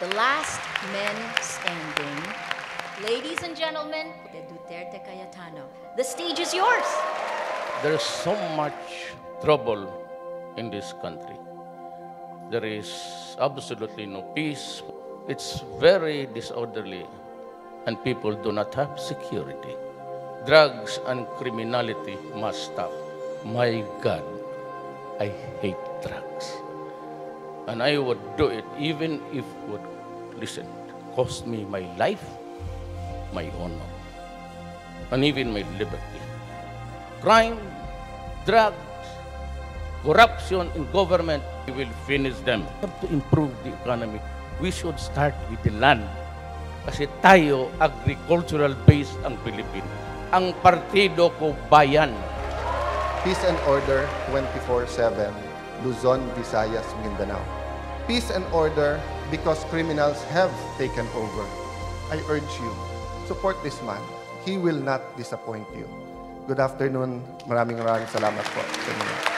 The last men standing. Ladies and gentlemen, the Duterte Cayetano. The stage is yours. There is so much trouble in this country. There is absolutely no peace. It's very disorderly, and people do not have security. Drugs and criminality must stop. My God, I hate drugs. And I would do it even if it would, listen, cost me my life, my honor, and even my liberty. Crime, drugs, corruption in government, we will finish them. We have to improve the economy. We should start with the land. Kasi tayo, agricultural based ang Pilipinas. Ang partido ko, bayan. Peace and order 24/7, Luzon, Visayas, Mindanao. Peace and order because criminals have taken over. I urge you, support this man. He will not disappoint you. Good afternoon. Maraming salamat po sa inyo.